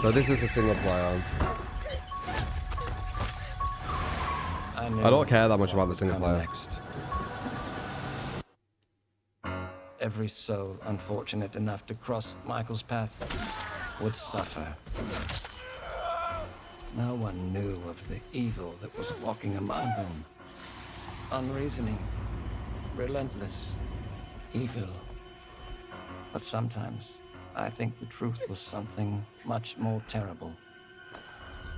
So this is a single player. I don't care that much about the single player. Next. Every soul unfortunate enough to cross Michael's path would suffer. No one knew of the evil that was walking among them. Unreasoning, relentless, evil. But sometimes I think the truth was something much more terrible.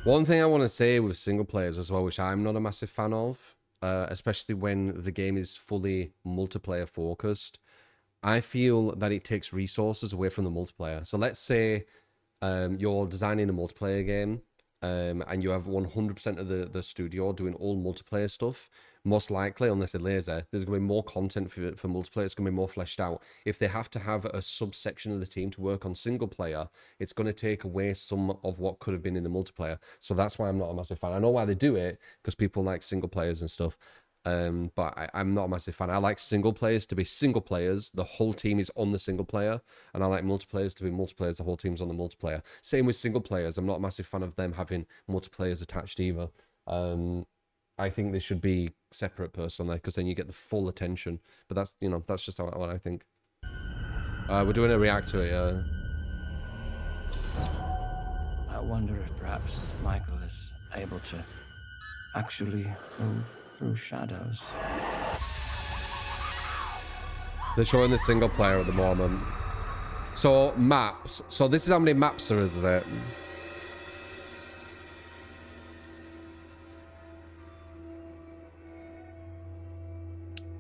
One thing I want to say with single players as well, which I'm not a massive fan of, especially when the game is fully multiplayer focused, I feel that it takes resources away from the multiplayer. So let's say you're designing a multiplayer game and you have 100% of the studio doing all multiplayer stuff. Most likely, unless they're lazy, there's going to be more content for multiplayer. It's going to be more fleshed out. If they have to have a subsection of the team to work on single player, it's going to take away some of what could have been in the multiplayer. So that's why I'm not a massive fan. I know why they do it, because people like single players and stuff. But I'm not a massive fan. I like single players to be single players. The whole team is on the single player. And I like multiplayers to be multiplayers. The whole team's on the multiplayer. Same with single players. I'm not a massive fan of them having multiplayers attached either. I think they should be separate personally, because then you get the full attention. But that's, you know, that's just what I think. We're doing a react to it, yeah. I wonder if perhaps Michael is able to actually move through shadows. They're showing the single player at the moment. So, maps. So this is how many maps there is it?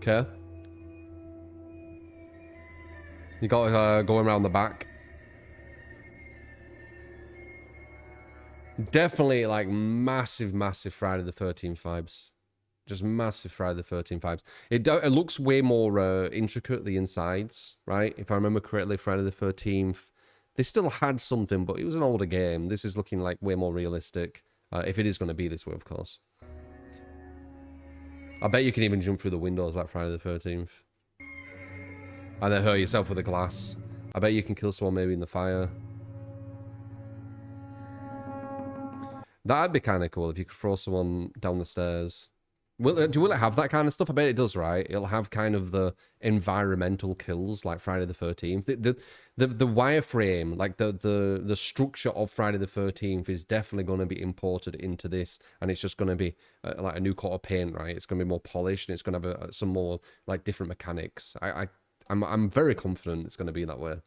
Okay. You got going around the back. Definitely like massive Friday the 13th vibes. Just massive Friday the 13th vibes. It looks way more intricate, the insides, right? If I remember correctly, Friday the 13th, they still had something, but it was an older game. This is looking like way more realistic. If it is going to be this way, of course. I bet you can even jump through the windows like Friday the 13th. And then hurt yourself with a glass. I bet you can kill someone maybe in the fire. That'd be kind of cool if you could throw someone down the stairs. Will it have that kind of stuff? I bet it does, right? It'll have kind of the environmental kills like Friday the 13th. The wireframe, like the structure of Friday the 13th is definitely going to be imported into this, and it's just going to be like a new coat of paint, right? It's going to be more polished, and it's going to have some more like different mechanics. I'm very confident it's going to be that way.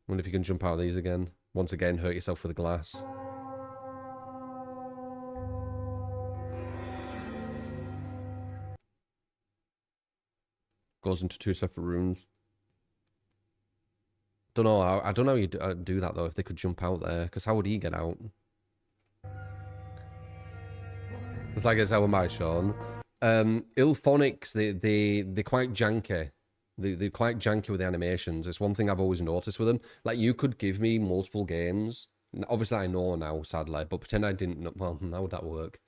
Wonder if you can jump out of these again. Once again, hurt yourself with a glass. Goes into two separate rooms. Don't know. I don't know how you do that though. If they could jump out there, because how would he get out? It's like it's how my Sean. IllFonics, they're quite janky. They're quite janky with the animations. It's one thing I've always noticed with them. Like, you could give me multiple games. Obviously, I know now, sadly, but pretend I didn't know. Well, how would that work?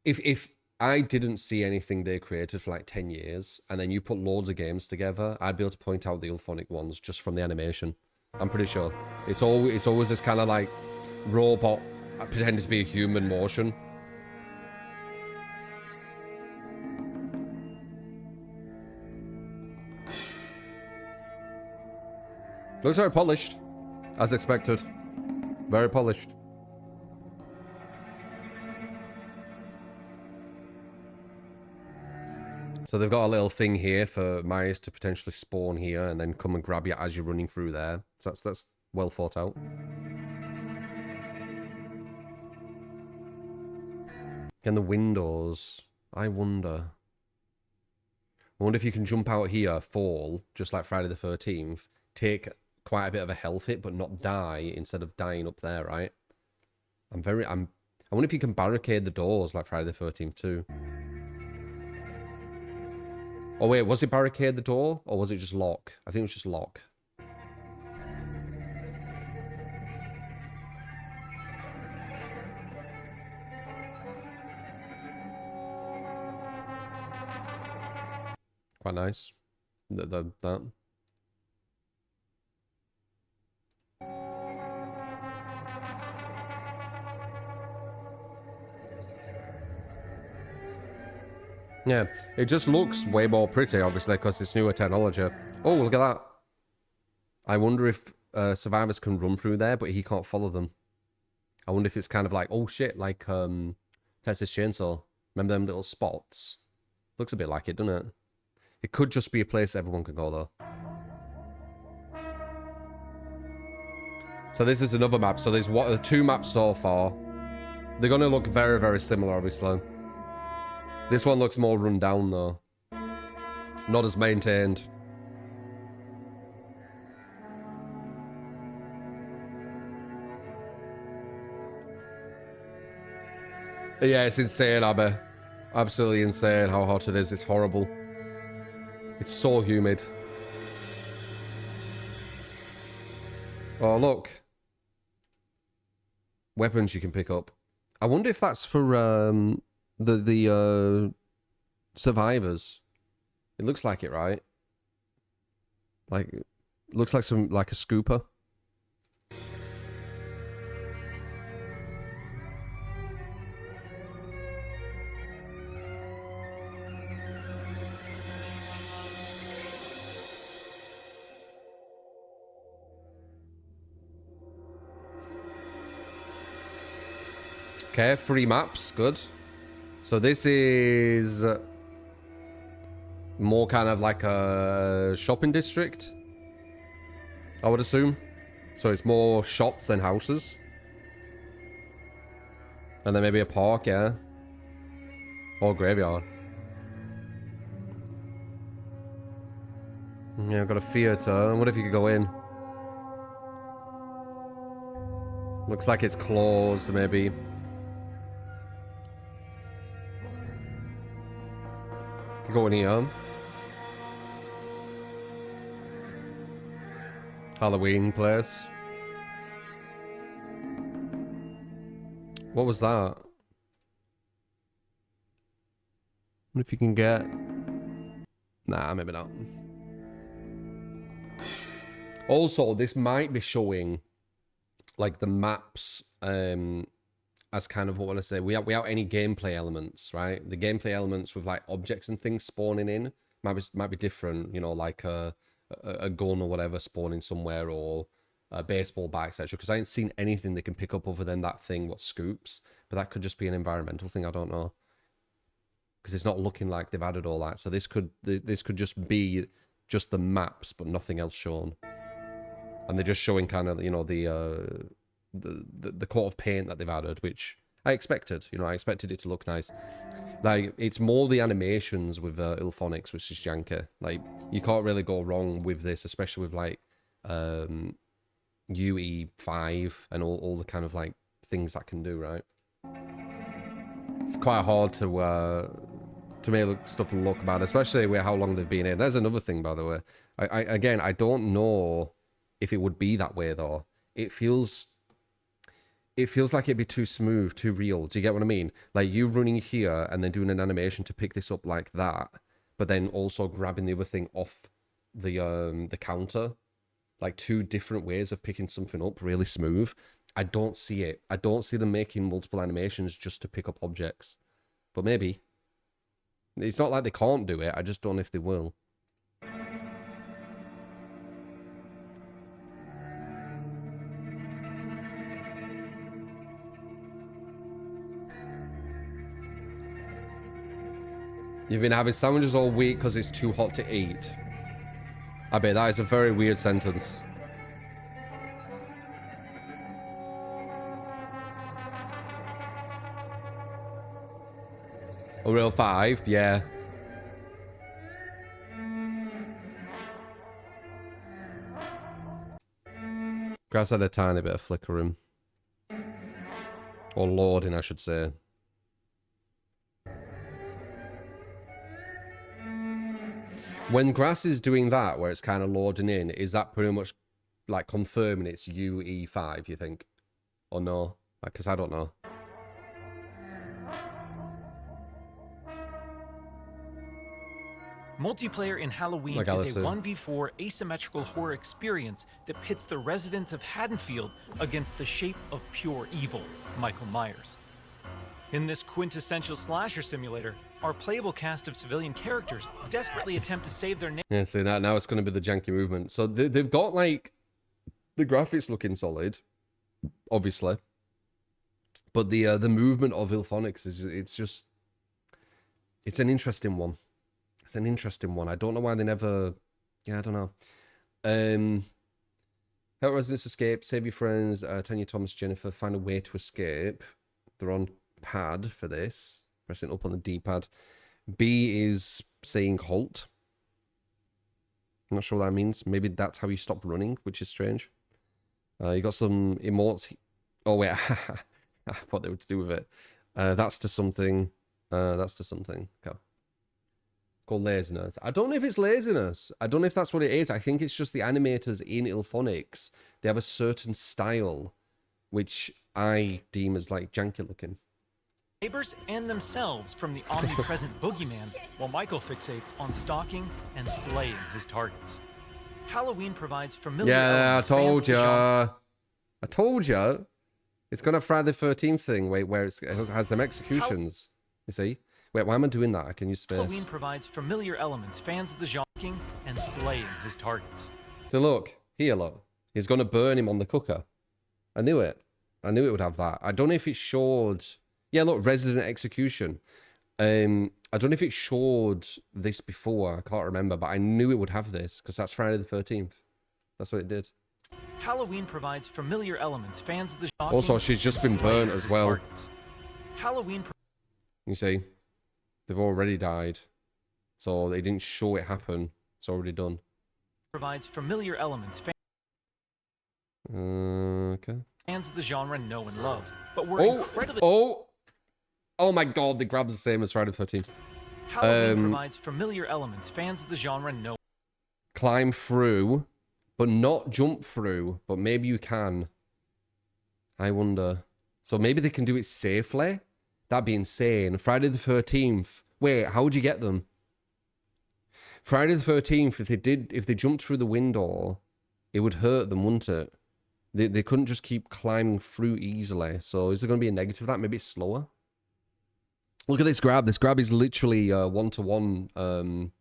If I didn't see anything they created for like 10 years, and then you put loads of games together, I'd be able to point out the IllFonic ones just from the animation. I'm pretty sure. It's always this kind of like robot pretending to be a human motion. Looks very polished, as expected. Very polished. So they've got a little thing here for Marius to potentially spawn here and then come and grab you as you're running through there. So that's well thought out. And the windows, I wonder if you can jump out here, fall, just like Friday the 13th, take quite a bit of a health hit, but not die instead of dying up there, right? I wonder if you can barricade the doors like Friday the 13th too. Oh wait, was it barricade the door? Or was it just lock? I think it was just lock. Quite nice. That. Yeah, it just looks way more pretty, obviously, because it's newer technology. Oh, look at that. I wonder if survivors can run through there, but he can't follow them. I wonder if it's kind of like, oh shit, like Texas Chainsaw. Remember them little spots? Looks a bit like it, doesn't it? It could just be a place everyone can go, though. So this is another map. So there's the 2 maps so far. They're going to look very, very similar, obviously. This one looks more run down, though. Not as maintained. Yeah, it's insane, Abby. Absolutely insane how hot it is. It's horrible. It's so humid. Oh, look. Weapons you can pick up. I wonder if that's for the survivors. It looks like it, right? Like, it looks like like a scooper. Okay, 3 maps, good. So this is more kind of like a shopping district, I would assume. So it's more shops than houses. And then maybe a park, yeah. Or graveyard. Yeah, I've got a theater. What if you could go in? Looks like it's closed, maybe. Go in here. Halloween place. What was that? What if you can get... Nah, maybe not. Also, this might be showing like the maps as kind of what I want to say, without any gameplay elements, right? The gameplay elements with like objects and things spawning in might be different, you know, like a gun or whatever spawning somewhere, or a baseball bat, etc. Because I ain't seen anything they can pick up other than that thing, what scoops. But that could just be an environmental thing, I don't know. Because it's not looking like they've added all that. So this could just be just the maps, but nothing else shown. And they're just showing kind of, you know, the coat of paint that they've added, which I expected. You know, I expected it to look nice. Like, it's more the animations with IllFonics, which is janky. Like, you can't really go wrong with this, especially with, like, UE5 and all the kind of, like, things that can do, right? It's quite hard to make stuff look bad, especially with how long they've been in. There's another thing, by the way. Again, I don't know if it would be that way, though. It feels like it'd be too smooth, too real. Do you get what I mean? Like, you running here and then doing an animation to pick this up like that, but then also grabbing the other thing off the counter. Like, 2 different ways of picking something up really smooth. I don't see it. I don't see them making multiple animations just to pick up objects. But maybe. It's not like they can't do it. I just don't know if they will. You've been having sandwiches all week because it's too hot to eat. I bet that is a very weird sentence. A real 5, yeah. Grass had a tiny bit of flickering. Or loading, I should say. When grass is doing that, where it's kind of loading in, is that pretty much like confirming it's UE5, you think? Or no? Because I don't know. Multiplayer in Halloween is a 1v4 asymmetrical horror experience that pits the residents of Haddonfield against the shape of pure evil, Michael Myers. In this quintessential slasher simulator, our playable cast of civilian characters desperately attempt to save their Yeah, see, now it's going to be the janky movement. So they've got, like, the graphics looking solid, obviously. But the movement of IllFonics it's an interesting one. It's an interesting one. I don't know why they never... Yeah, I don't know. Help residents escape, save your friends, Tanya, Thomas, Jennifer, find a way to escape. They're on pad for this. Pressing up on the D-pad. B is saying halt. I'm not sure what that means. Maybe that's how you stop running, which is strange. You got some emotes. Oh, wait. I thought they were to do with it. That's to something. That's to something. Okay. Called laziness. I don't know if it's laziness. I don't know if that's what it is. I think it's just the animators in IllFonics. They have a certain style, which I deem as like janky looking. Neighbors and themselves from the omnipresent boogeyman, while Michael fixates on stalking and slaying his targets. Halloween provides familiar elements. Yeah, I told you. It's got a Friday the 13th thing where it has them executions. You see? Wait, why am I doing that? I can use space. Halloween provides familiar elements, fans of the genre, and slaying his targets. So look, here, look. He's going to burn him on the cooker. I knew it. I knew it would have that. I don't know if it showed... Yeah, look, Resident Execution. I don't know if it showed this before. I can't remember, but I knew it would have this because that's Friday the 13th. That's what it did. Halloween provides familiar elements, fans of the genre. Also, she's just been burnt as well. Halloween... You see? They've already died. So they didn't show it happen. It's already done. Provides familiar elements. Okay. Fans of the genre know and love. But we're incredibly... Oh my god, the grab's the same as Friday the 13th. Halloween provides familiar elements. Fans of the genre know. Climb through, but not jump through. But maybe you can. I wonder. So maybe they can do it safely? That'd be insane. Friday the 13th. Wait, how would you get them? Friday the 13th, if they jumped through the window, it would hurt them, wouldn't it? They couldn't just keep climbing through easily. So is there going to be a negative of that? Maybe it's slower? Look at this grab. This grab is literally one-to-one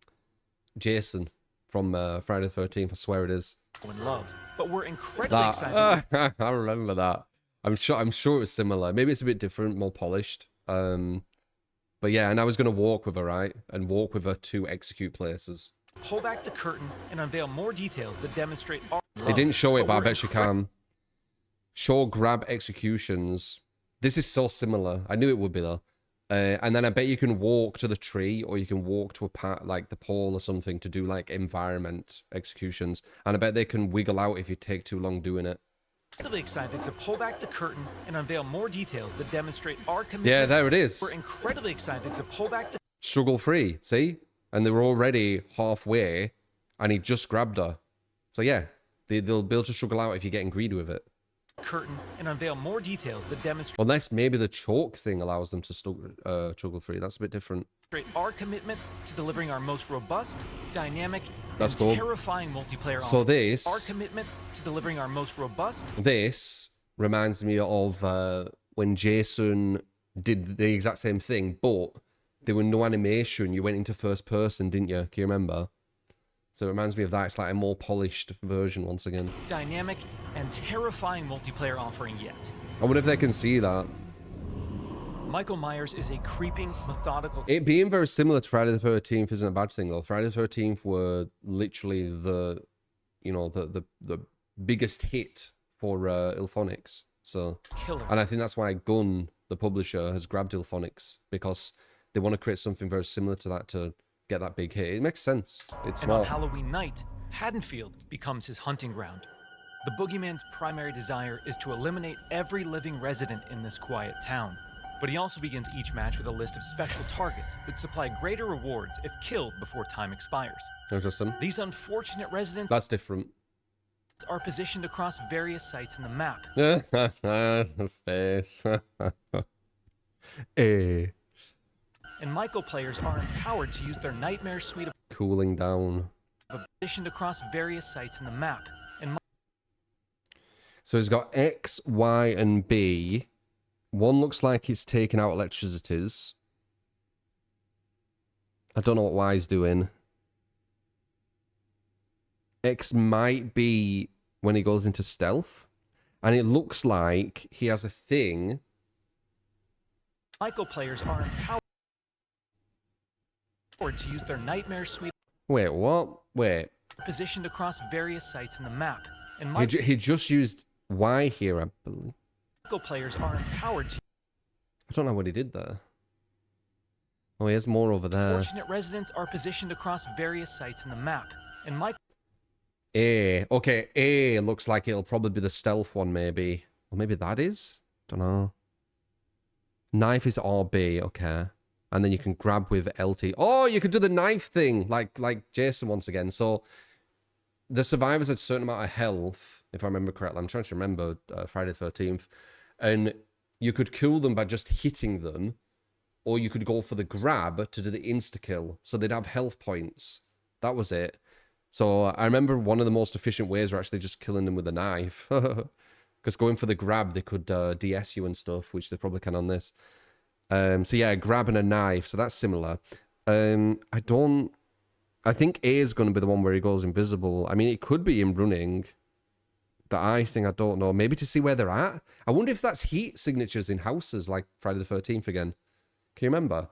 Jason from Friday the 13th. I swear it is. In love, but we're incredibly excited. I remember that. I'm sure it was similar. Maybe it's a bit different, more polished. But yeah, and I was going to walk with her, right? And walk with her to execute places. Pull back the curtain and unveil more details that demonstrate our love. They didn't show it, but I bet you can. Show grab executions. This is so similar. I knew it would be though. And then I bet you can walk to the tree, or you can walk to a part like the pole or something to do like environment executions. And I bet they can wiggle out if you take too long doing it. Incredibly excited to pull back the curtain and unveil more details that demonstrate our commitment. Yeah, there it is. We're incredibly excited to pull back the struggle free. See, and they were already halfway, and he just grabbed her. So yeah, they'll be able to struggle out if you're getting greedy with it. Curtain and unveil more details that demonstrate. Unless maybe the choke thing allows them to struggle free. That's a bit different. Our commitment to delivering our most robust, dynamic, That's and cool. Terrifying multiplayer. So this, our commitment to delivering our most robust. This reminds me of when Jason did the exact same thing, but there were no animation. You went into first person, didn't you? Can you remember? So it reminds me of that. It's like a more polished version once again. Dynamic and terrifying multiplayer offering yet. I wonder if they can see that. Michael Myers is a creeping, methodical... It being very similar to Friday the 13th isn't a bad thing, though. Friday the 13th were literally the biggest hit for IllFonics. So, Killer. And I think that's why Gunn, the publisher, has grabbed IllFonics, because they want to create something very similar to that to get that big hit. It makes sense. It's and smart. On Halloween night, Haddonfield becomes his hunting ground. The boogeyman's primary desire is to eliminate every living resident in this quiet town. But he also begins each match with a list of special targets that supply greater rewards if killed before time expires. Interesting. These unfortunate residents That's different. are positioned across various sites in the map. The face. Hey. And Michael players are empowered to use their nightmare suite of Cooling down. positioned across various sites in the map. And So he's got X, Y, and B. One looks like it's taking out electricities. I don't know what Y's doing. X might be when he goes into stealth. And it looks like he has a thing. Michael players are empowered to use their Nightmare Suite Wait, what? Wait. positioned across various sites in the map. And He just used Y here, I believe. Michael players are empowered to I don't know what he did there. Oh, he has more over there. fortunate residents are positioned across various sites in the map. And Michael A. Okay, A looks like it'll probably be the stealth one, maybe. Or maybe that is? Don't know. Knife is RB, okay. And then you can grab with LT. Oh, you could do the knife thing, like Jason once again. So the survivors had a certain amount of health, if I remember correctly. I'm trying to remember Friday the 13th. And you could kill them by just hitting them. Or you could go for the grab to do the insta-kill. So they'd have health points. That was it. So I remember one of the most efficient ways were actually just killing them with a knife. Because going for the grab, they could DS you and stuff, which they probably can on this. So yeah, grab and a knife. So that's similar. I think A is going to be the one where he goes invisible. I mean, it could be him running. The I thing, I don't know. Maybe to see where they're at. I wonder if that's heat signatures in houses like Friday the 13th again. Can you remember?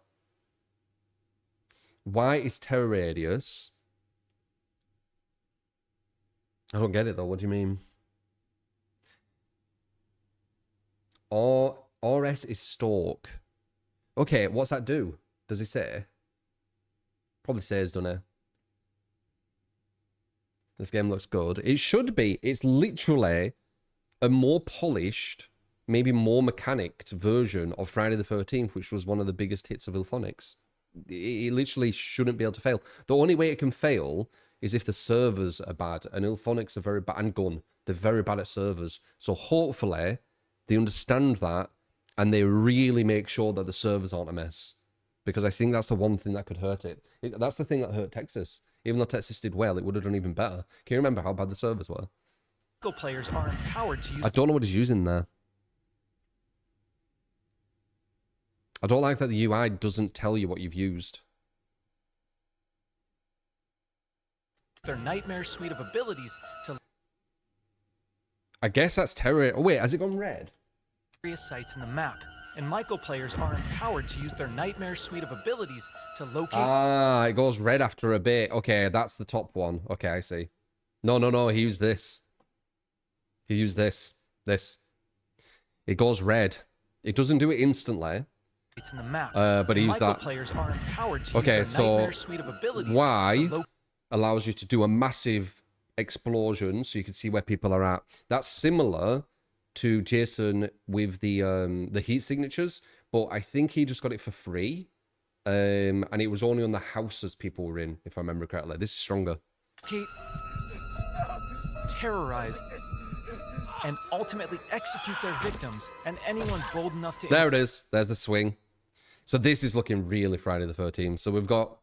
Y is terror radius. I don't get it though. What do you mean? RS is stalk. Okay, what's that do? Does he say? Probably says, doesn't it? This game looks good. It should be. It's literally a more polished, maybe more mechanicked version of Friday the 13th, which was one of the biggest hits of Ilphonics. It literally shouldn't be able to fail. The only way it can fail is if the servers are bad, and Ilphonics are very bad, and Gun, they're very bad at servers. So hopefully they understand that, and they really make sure that the servers aren't a mess. Because I think that's the one thing that could hurt it. That's the thing that hurt Texas. Even though Texas did well, it would have done even better. Can you remember how bad the servers were? Michael players are empowered to use I don't know what he's using there. I don't like that the UI doesn't tell you what you've used. their Nightmare Suite of abilities to I guess that's terror. Oh, wait, has it gone red? various sites in the map. And Michael players are empowered to use their Nightmare Suite of abilities to locate Ah, it goes red after a bit. Okay, that's the top one. Okay, I see. No, he used this. He used this. This. It goes red. It doesn't do it instantly. sites in the map. But he And used Michael that. players are empowered to Okay, use their Nightmare so Suite of abilities Y to locate allows you to do a massive explosion so you can see where people are at. That's similar to Jason with the heat signatures, but I think he just got it for free. And it was only on the houses people were in, if I remember correctly. This is stronger. terrorize, and ultimately execute their victims and anyone bold enough to There it is. There's the swing. So this is looking really Friday the 13th. So we've got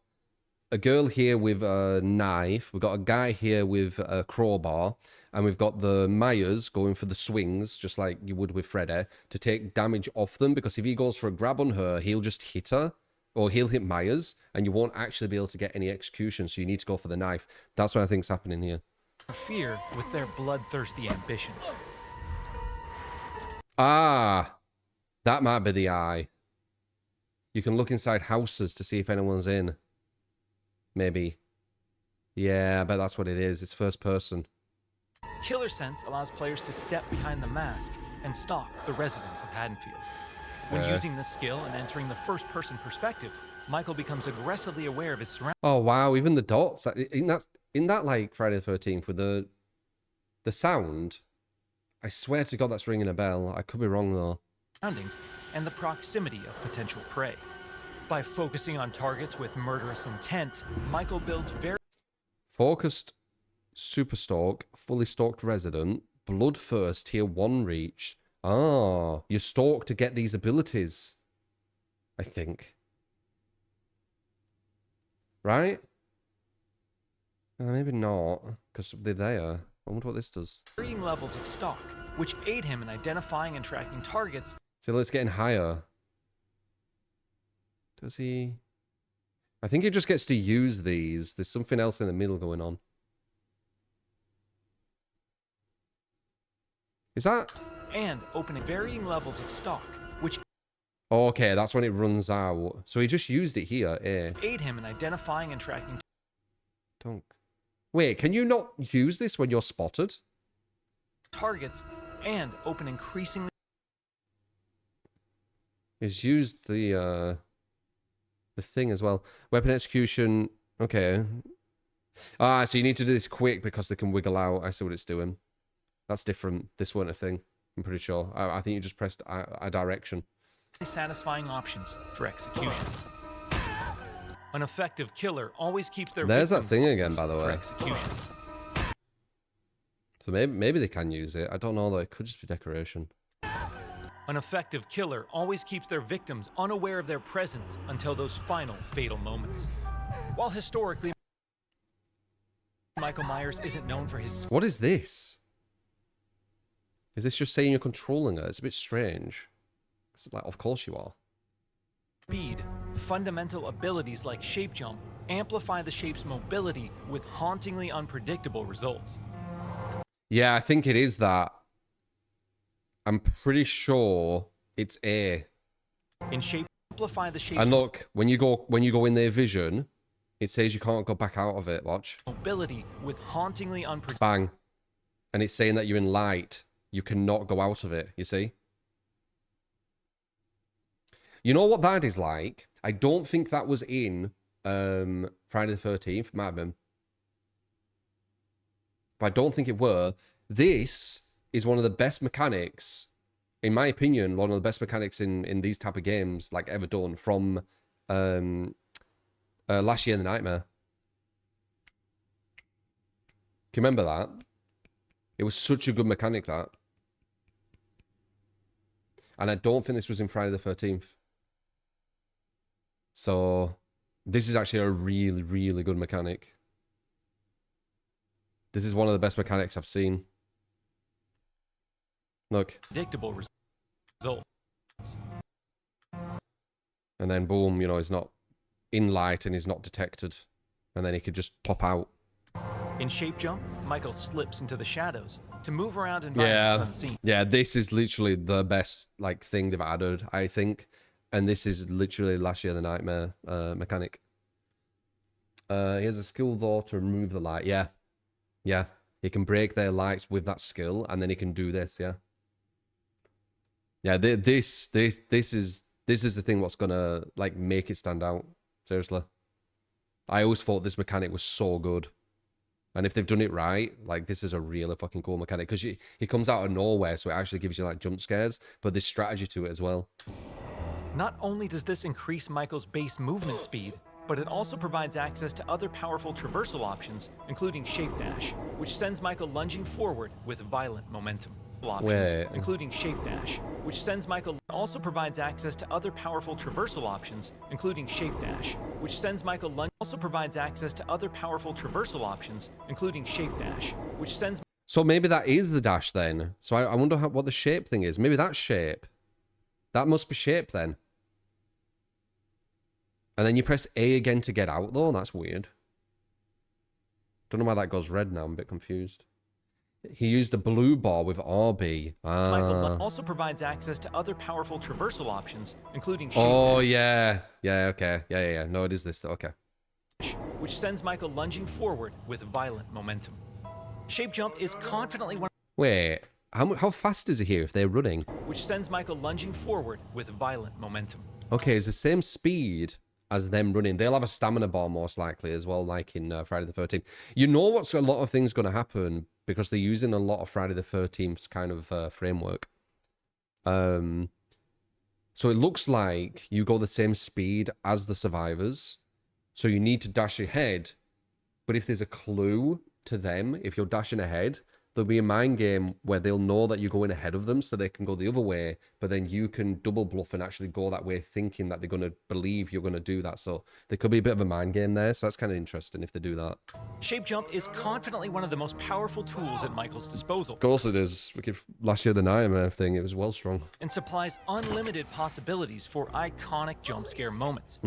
a girl here with a knife. We've got a guy here with a crowbar. And we've got the Myers going for the swings, just like you would with Freddy, to take damage off them. Because if he goes for a grab on her, he'll just hit her. Or he'll hit Myers. And you won't actually be able to get any execution. So you need to go for the knife. That's what I think's happening here. interfere with their bloodthirsty ambitions. Ah, that might be the eye. You can look inside houses to see if anyone's in. Maybe. Yeah, I bet that's what it is. It's first person. Killer Sense allows players to step behind the mask and stalk the residents of Haddonfield. When Okay. using this skill and entering the first-person perspective, Michael becomes aggressively aware of his surroundings. Oh wow, even the dots. In that like Friday the 13th with the sound. I swear to God that's ringing a bell. I could be wrong though. And the proximity of potential prey. By focusing on targets with murderous intent, Michael builds very Focused super stalk, fully stalked resident, blood first, tier 1 reached. Ah, you stalk to get these abilities. I think. Right? Maybe not, because they're there. I wonder what this does. varying levels of stalk, which aid him in identifying and tracking targets. So let's get in higher. Does he? I think he just gets to use these. There's something else in the middle going on. Is that... And opening varying levels of stock, which Oh, okay, that's when it runs out. So he just used it here, eh? aid him in identifying and tracking Don't... Wait, can you not use this when you're spotted? targets and open increasingly He's used the thing as well. Weapon execution. Okay. Ah, so you need to do this quick because they can wiggle out. I see what it's doing. That's different. This weren't a thing. I'm pretty sure. I think you just pressed a direction. satisfying options for executions. An effective killer always keeps their There's that victims thing again, options by the for way. executions. So maybe they can use it. I don't know though. It could just be decoration. An effective killer always keeps their victims unaware of their presence until those final fatal moments. While historically, Michael Myers isn't known for his What is this? Is this just saying you're controlling her? It's a bit strange. It's like, of course you are. speed, fundamental abilities like shape jump amplify the shape's mobility with hauntingly unpredictable results. Yeah, I think it is that. I'm pretty sure it's A. In shape, amplify the shape's And look, when you go in their vision, it says you can't go back out of it. Watch. mobility with hauntingly unpredictable. Bang. And it's saying that you're in light. You cannot go out of it, you see? You know what that is like? I don't think that was in Friday the 13th. Might have been. But I don't think it were. This is one of the best mechanics, in my opinion, one of the best mechanics in these type of games like ever done from Last Year in the Nightmare. Can you remember that? It was such a good mechanic, that. And I don't think this was in Friday the 13th. So this is actually a really, really good mechanic. This is one of the best mechanics I've seen. Look. Predictable results. And then boom, you know, he's not in light and he's not detected. And then he could just pop out. In shape jump, Michael slips into the shadows to move around environments unseen. Yeah, this is literally the best like thing they've added, I think. And this is literally Last Year the Nightmare mechanic. He has a skill though to remove the light. Yeah. Yeah. He can break their lights with that skill and then he can do this, yeah. Yeah, this is the thing what's gonna like make it stand out. Seriously. I always thought this mechanic was so good. And if they've done it right, like this is a really fucking cool mechanic because he comes out of nowhere, so it actually gives you like jump scares, but there's strategy to it as well. Not only does this increase Michael's base movement speed, but it also provides access to other powerful traversal options, including Shape Dash, which sends Michael lunging forward with violent momentum. Options, including Shape Dash, which sends Michael also provides access to other powerful traversal options, including Shape Dash, which sends Michael also provides access to other powerful traversal options, including Shape Dash, which sends. So maybe that is the dash then. So I wonder what the shape thing is. Maybe that's shape. That must be shape then. And then you press A again to get out though. That's weird. Don't know why that goes red now. I'm a bit confused. He used a blue bar with RB. Michael also provides access to other powerful traversal options, including Shape Oh, Dash, yeah. Yeah, okay. Yeah. No, it is this. Okay. which sends Michael lunging forward with violent momentum. Shape Jump is confidently one, Wait, how fast is he here if they're running? which sends Michael lunging forward with violent momentum. Okay, it's the same speed as them running. They'll have a stamina bar most likely as well, like in Friday the 13th. You know what's a lot of things going to happen because they're using a lot of Friday the 13th's kind of framework. So it looks like you go the same speed as the survivors. So you need to dash ahead. But if there's a clue to them, if you're dashing ahead, there'll be a mind game where they'll know that you're going ahead of them so they can go the other way, but then you can double bluff and actually go that way thinking that they're going to believe you're going to do that. So there could be a bit of a mind game there. So that's kind of interesting if they do that. Shape Jump is confidently one of the most powerful tools at Michael's disposal Of course it is. Last Year the Nightmare thing, it was well strong. and supplies unlimited possibilities for iconic jump scare moments.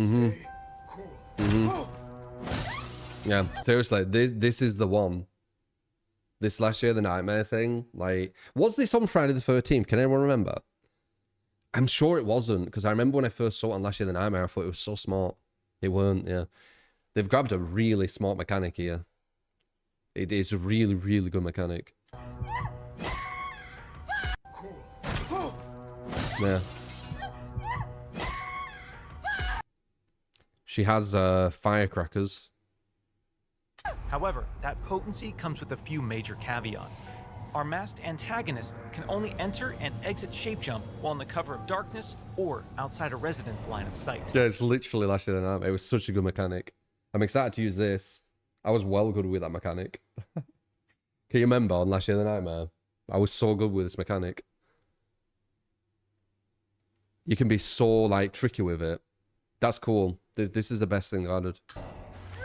Yeah, seriously, this is the one. This Last Year of the Nightmare thing, like, was this on Friday the 13th? Can anyone remember? I'm sure it wasn't, because I remember when I first saw it on Last Year of the Nightmare, I thought it was so smart. It weren't, yeah. They've grabbed a really smart mechanic here. It is a really, really good mechanic. Yeah. She has firecrackers. However, that potency comes with a few major caveats. Our masked antagonist can only enter and exit shape jump while in the cover of darkness or outside a resident's line of sight. Yeah, it's literally Last Year of the Nightmare. It was such a good mechanic. I'm excited to use this. I was well good with that mechanic. Can you remember on Last Year of the Nightmare? I was so good with this mechanic. You can be so, like, tricky with it. That's cool. This is the best thing they've added.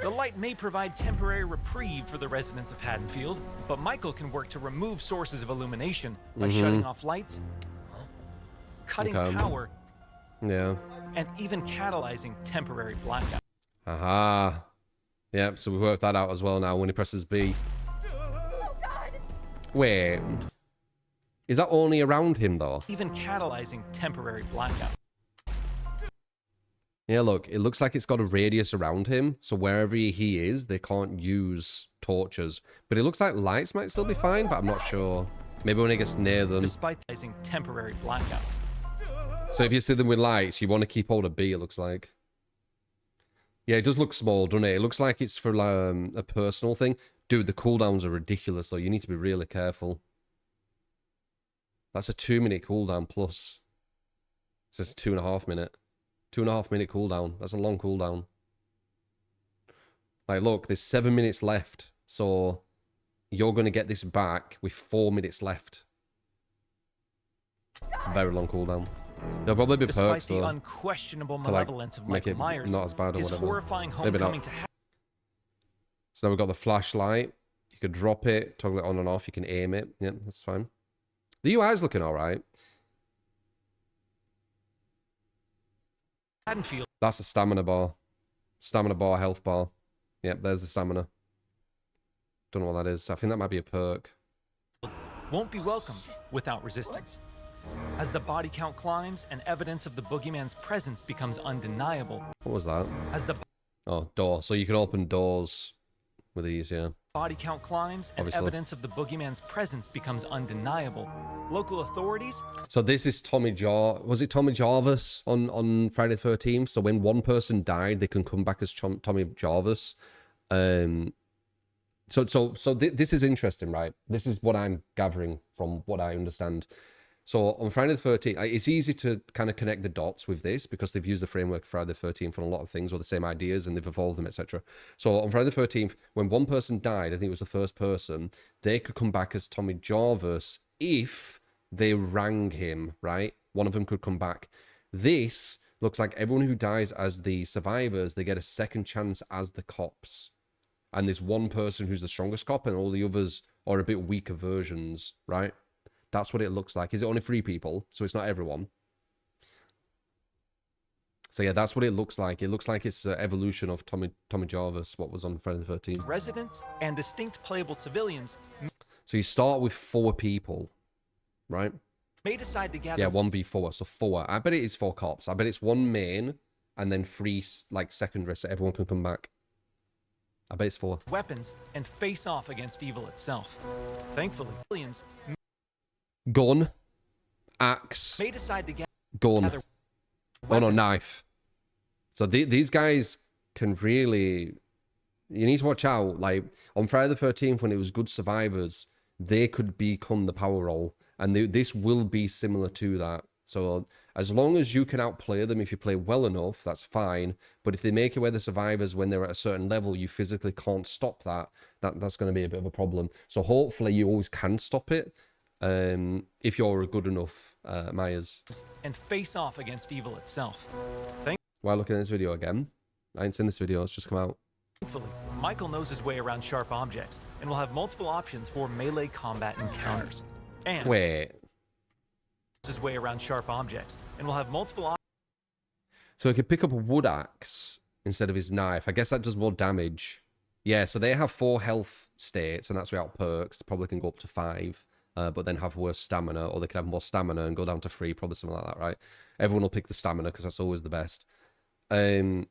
The light may provide temporary reprieve for the residents of Haddonfield, but Michael can work to remove sources of illumination by shutting off lights, cutting power, yeah, and even catalyzing temporary blackout. Aha. Yep, so we worked that out as well now when he presses B. Oh, God. Wait. Is that only around him, though? Even catalyzing temporary blackout. Yeah, look, it looks like it's got a radius around him, so wherever he is, they can't use torches. But it looks like lights might still be fine, but I'm not sure. Maybe when it gets near them. Despite using temporary blackouts. So if you see them with lights, you want to keep hold of B, it looks like. Yeah, it does look small, doesn't it? It looks like it's for a personal thing. Dude, the cooldowns are ridiculous, though. You need to be really careful. That's a 2-minute cooldown plus. So it's a 2.5 minute. 2.5 minute cooldown. That's a long cooldown. Like, look, there's 7 minutes left. So you're going to get this back with 4 minutes left. Very long cooldown. There'll probably be Despite perks, the though, unquestionable to, like, malevolence of make Michael it Myers, not as bad or his whatever. horrifying Maybe homecoming not. to So now we've got the flashlight. You could drop it, toggle it on and off. You can aim it. Yeah, that's fine. The UI's looking all right. Haddonfield That's a stamina bar. Stamina bar, health bar. Yep, there's the stamina. Don't know what that is. I think that might be a perk. won't be welcomed without resistance. As the body count climbs and evidence of the boogeyman's presence becomes undeniable, What was that? as the Oh, door. So you can open doors with these, yeah. body count climbs and Obviously. evidence of the boogeyman's presence becomes undeniable, local authorities So this is was it Tommy Jarvis on Friday the 13th? So when one person died, they can come back as Tommy Jarvis. This is interesting, right? This is what I'm gathering from what I understand. So on Friday the 13th, it's easy to kind of connect the dots with this because they've used the framework of Friday the 13th on a lot of things or the same ideas and they've evolved them, etc. So on Friday the 13th, when one person died, I think it was the first person, they could come back as Tommy Jarvis if they rang him, right? One of them could come back. This looks like everyone who dies as the survivors, they get a second chance as the cops. And there's one person who's the strongest cop and all the others are a bit weaker versions, right? That's what it looks like. Is it only 3 people? So it's not everyone. So yeah, that's what it looks like. It looks like it's an evolution of Tommy Jarvis, what was on Friday the 13th. residents and distinct playable civilians So you start with 4 people, right? may decide to gather Yeah, 1v4, so 4. I bet it is 4 cops. I bet it's 1 main and then 3 like secondary so everyone can come back. I bet it's 4. weapons and face off against evil itself. Thankfully, civilians Gun, axe, may decide to gun. gather Oh no, knife. So these guys can really... You need to watch out. Like, on Friday the 13th, when it was good survivors, they could become the power role. And this will be similar to that. So as long as you can outplay them, if you play well enough, that's fine. But if they make it where the survivors, when they're at a certain level, you physically can't stop that's going to be a bit of a problem. So hopefully you always can stop it. If you're a good enough Myers. and face off against evil itself. While looking at this video again, I ain't seen this video, it's just come out. Thankfully, Michael knows his way around sharp objects and will have multiple options for melee combat encounters. And Wait, his way around sharp objects and will have multiple options. so I could pick up a wood axe instead of his knife. I guess that does more damage. Yeah, so they have 4 health states, and that's without perks. Probably can go up to 5, but then have worse stamina, or they could have more stamina and go down to 3, probably something like that, right? Everyone will pick the stamina because that's always the best. I'm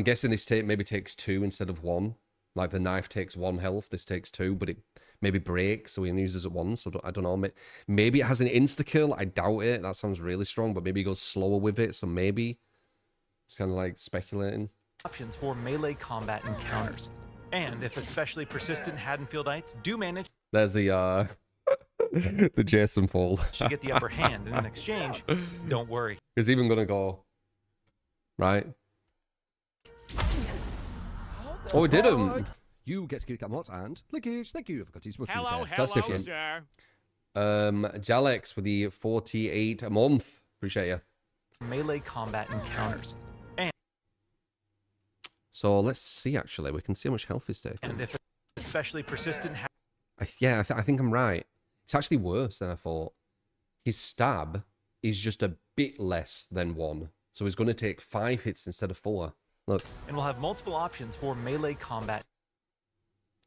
guessing this maybe takes 2 instead of 1. Like the knife takes 1 health, this takes 2, but it maybe breaks, so he uses it once. So I don't know. Maybe it has an insta-kill. I doubt it. That sounds really strong, but maybe he goes slower with it, so maybe. It's kind of like speculating. Options for melee combat encounters. And if especially persistent Haddonfieldites do manage There's the the Jason fall. to get the upper hand in an exchange, don't worry. He's even gonna go right. Oh, it didn't. You get kicked at Mods and Lickage. Thank you for continuing. Hello, That's hello, different. sir. Jalex with the 48 a month. Appreciate you. Melee combat encounters. So let's see. Actually, we can see how much health he's taking. And if especially persistent I think I'm right. It's actually worse than I thought. His stab is just a bit less than 1, so he's going to take 5 hits instead of 4. Look, and we'll have multiple options for melee combat.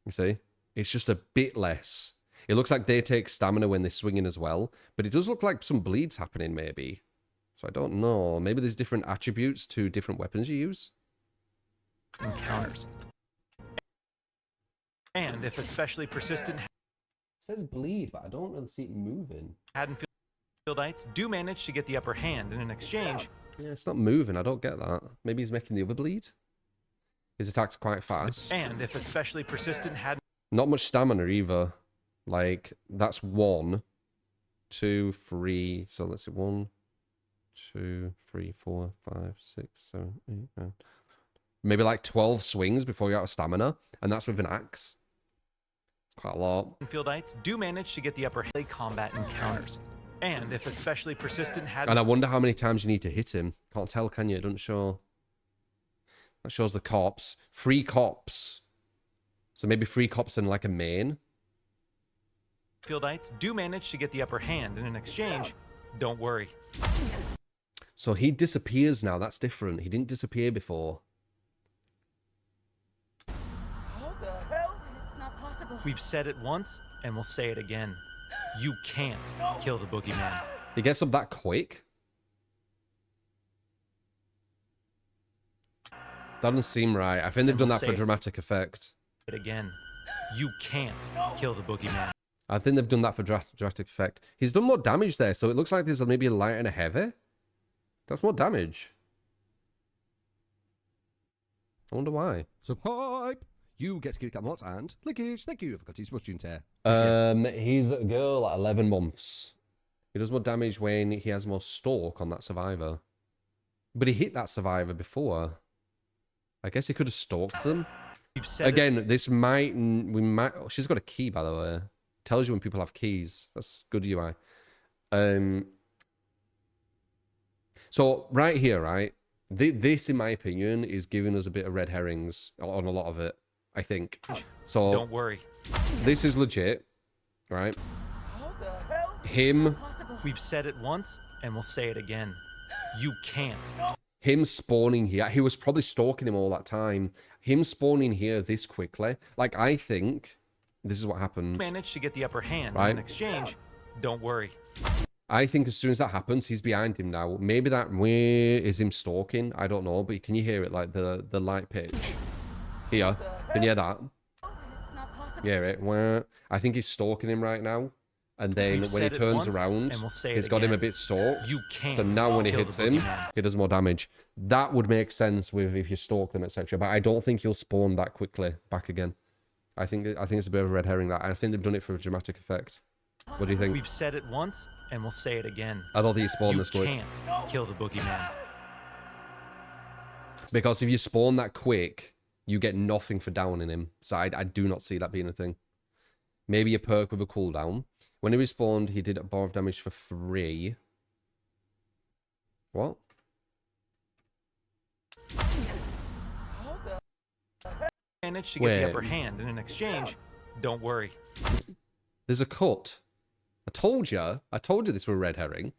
you see, it's just a bit less. It looks like they take stamina when they're swinging as well, but it does look like some bleeds happening maybe. So I don't know. Maybe there's different attributes to different weapons you use. Encounters. And if especially persistent It says bleed, but I don't really see it moving. Haddonfieldites do manage to get the upper hand in an exchange, Yeah, it's not moving. I don't get that. Maybe he's making the other bleed. His attack's quite fast. and if especially persistent Not much stamina either. Like, that's 1, 2, 3. So let's see. 1, 2, 3, 4, 5, 6, 7, 8, 9. Maybe like 12 swings before you're out of stamina. And that's with an axe. It's quite a lot. Haddonfieldites do manage to get the upper hand combat encounters. And if especially persistent And I wonder how many times you need to hit him. Can't tell, can you? It doesn't show. That shows the cops. 3 cops. So maybe 3 cops and like a main. Haddonfieldites do manage to get the upper hand in an exchange, don't worry. So he disappears now. That's different. He didn't disappear before. It's not possible. We've said it once, and we'll say it again. You can't kill the boogeyman. He gets up that quick? Doesn't seem right. I think they've done that for dramatic effect. It again. You can't kill the boogeyman. I think they've done that for dramatic effect. He's done more damage there, so it looks like there's maybe a light and a heavy. That's more damage. I wonder why. So pipe, you get kicked at Mods and Lickage. Thank you for continuing watching here. He's a girl at 11 months. He does more damage when he has more stalk on that survivor. But he hit that survivor before. I guess he could have stalked them. We've said Again, this might, oh, she's got a key, by the way. Tells you when people have keys. That's good UI. So right here, right? This, in my opinion, is giving us a bit of red herrings on a lot of it, I think. So don't worry. this is legit, right? Him, Possible. We've said it once, and we'll say it again. You can't. him spawning here. He was probably stalking him all that time. Him spawning here this quickly. Like, I think this is what happened. Manage to get the upper hand Right. in an exchange, don't worry. I think as soon as that happens, he's behind him now. Maybe that is him stalking. I don't know, but can you hear it, like the light pitch? Here, can you hear that? It's not possible. You hear it? Wah. I think he's stalking him right now. And then We've when he said it turns once, around, and we'll say it he's got him a again. bit stalked. You can't So now when he kill hits the him, boogeyman. he does more damage. That would make sense with if you stalk them, etc. But I don't think you'll spawn that quickly back again. I think it's a bit of a red herring. That I think they've done it for a dramatic effect. What do you think? We've said it once, and we'll say it again. I don't think you spawn You this quick. can't kill the boogeyman. Because if you spawn that quick, you get nothing for downing him. So I do not see that being a thing. Maybe a perk with a cooldown. When he respawned, he did a bar of damage for 3. What? Manage to get the upper hand in an exchange, don't worry. There's a cut. I told you this were a red herring.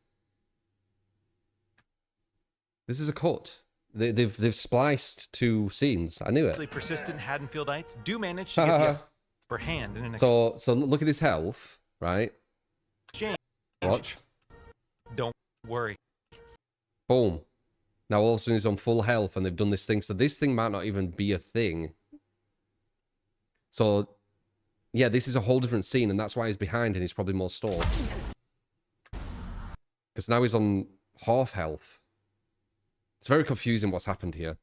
This is a cut. they've spliced 2 scenes. I knew it. Persistent Haddonfieldites do manage to get the upper hand in an So look at his health, right? exchange. Watch. Don't worry. Boom. Now all of a sudden he's on full health and they've done this thing. So this thing might not even be a thing. So yeah, this is a whole different scene, and that's why he's behind and he's probably more stalled. Because now he's on half health. It's very confusing what's happened here.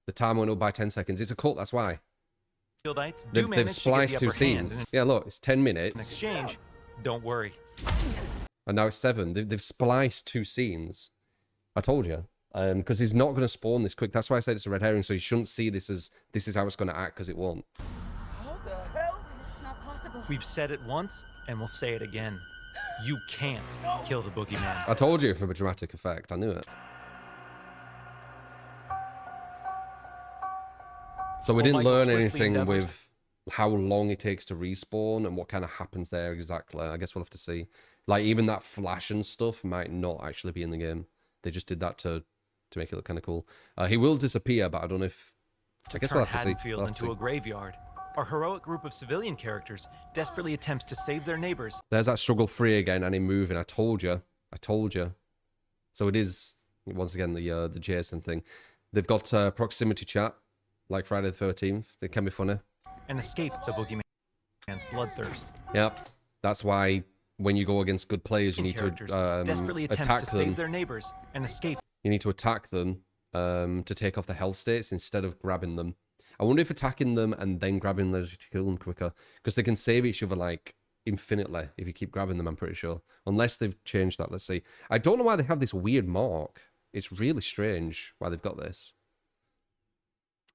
The time went up by 10 seconds. It's a cut, that's why. Haddonfieldites do They've manage spliced to 2 get the upper hand scenes. in Yeah, look, it's 10 an minutes. exchange. Don't worry. And now it's 7. They've spliced 2 scenes. I told you. Because he's not going to spawn this quick. That's why I said it's a red herring, so you shouldn't see this as this is how it's going to act, because it won't. How the hell? It's not possible. We've said it once, and we'll say it again. You can't kill the boogeyman. I told you for a dramatic effect. I knew it. So we Well, didn't Michael learn swiftly anything endeavors- with how long it takes to respawn and what kind of happens there exactly. I guess we'll have to see. Like, even that flash and stuff might not actually be in the game. They just did that to make it look kind of cool. He will disappear, but I don't know if... I guess turn we'll have to see. Haddonfield We'll have to into see. a graveyard. Our heroic group of civilian characters desperately attempts to save their neighbors. There's that struggle free again and him moving. I told you. I told you. So it is, once again, the Jason thing. They've got proximity chat, like Friday the 13th. It can be funny. And escape the boogeyman's bloodthirst. Yep. That's why when you go against good players, you need to Characters desperately attack attempts to them. save their neighbors and escape. You need to attack them to take off the health states instead of grabbing them. I wonder if attacking them and then grabbing them allows you to kill them quicker. Because they can save each other, like, infinitely if you keep grabbing them, I'm pretty sure. Unless they've changed that, let's see. I don't know why they have this weird mark. It's really strange why they've got this.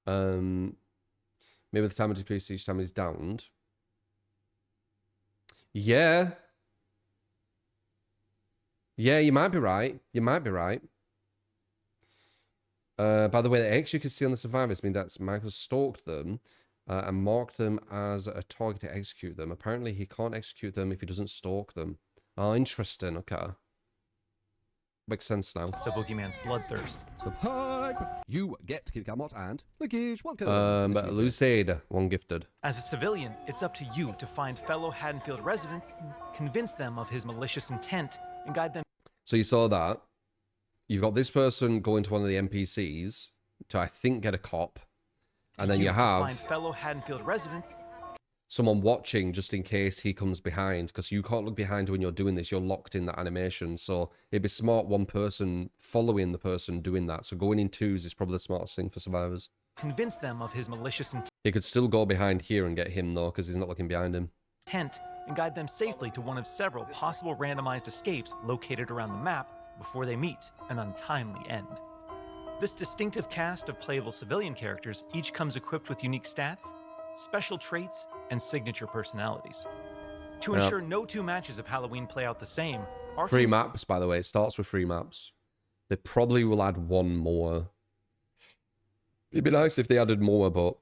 Maybe the time of decrease each time is downed. Yeah. Yeah, you might be right. You might be right. By the way, the X you can see on the survivors mean that Michael stalked them and marked them as a target to execute them. Apparently, he can't execute them if he doesn't stalk them. Oh, interesting. Okay. Makes sense now. The boogeyman's bloodthirst. Subscribe. You get Kit Kat and Lickage. Welcome. Lucid, 1 gifted. As a civilian, it's up to you to find fellow Haddonfield residents, convince them of his malicious intent, and guide them So you saw that. You've got this person going to one of the NPCs to, I think, get a cop. And then you to find have fellow Haddonfield residents. someone watching just in case he comes behind, because you can't look behind when you're doing this. You're locked in that animation. So it'd be smart one person following the person doing that. So going in 2s is probably the smartest thing for survivors. Convince them of his malicious He could still go behind here and get him, though, because he's not looking behind him. intent and guide them safely to one of several possible randomized escapes located around the map before they meet an untimely end. This distinctive cast of playable civilian characters each comes equipped with unique stats, special traits, and signature personalities. To Yep. ensure no 2 matches of Halloween play out the same, our Free team maps, by the way. It starts with free maps. They probably will add 1 more. It'd be nice if they added more, but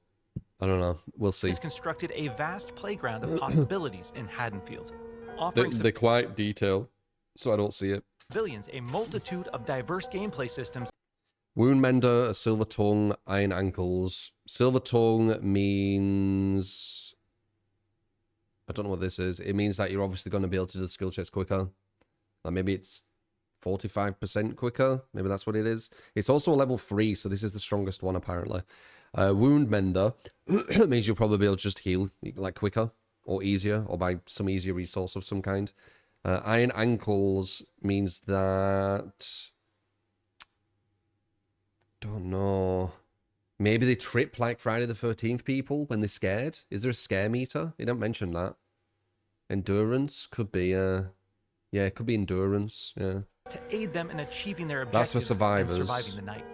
I don't know. We'll see. has constructed a vast playground of possibilities in Haddonfield, offering They're quite detailed, so I don't see it. civilians a multitude of diverse gameplay systems Wound Mender, a Silver Tongue, Iron Ankles. Silver Tongue means... I don't know what this is. It means that you're obviously going to be able to do the skill checks quicker. Like maybe it's 45% quicker. Maybe that's what it is. It's also a level 3, so this is the strongest one apparently. Wound Mender means you'll probably be able to just heal like quicker or easier or by some easier resource of some kind. Iron Ankles means that... Don't know. Maybe they trip like Friday the 13th people when they're scared. Is there a scare meter? They don't mention that. Endurance could be yeah, it could be endurance. Yeah. to aid them in achieving their That's objectives for survivors. and surviving the night.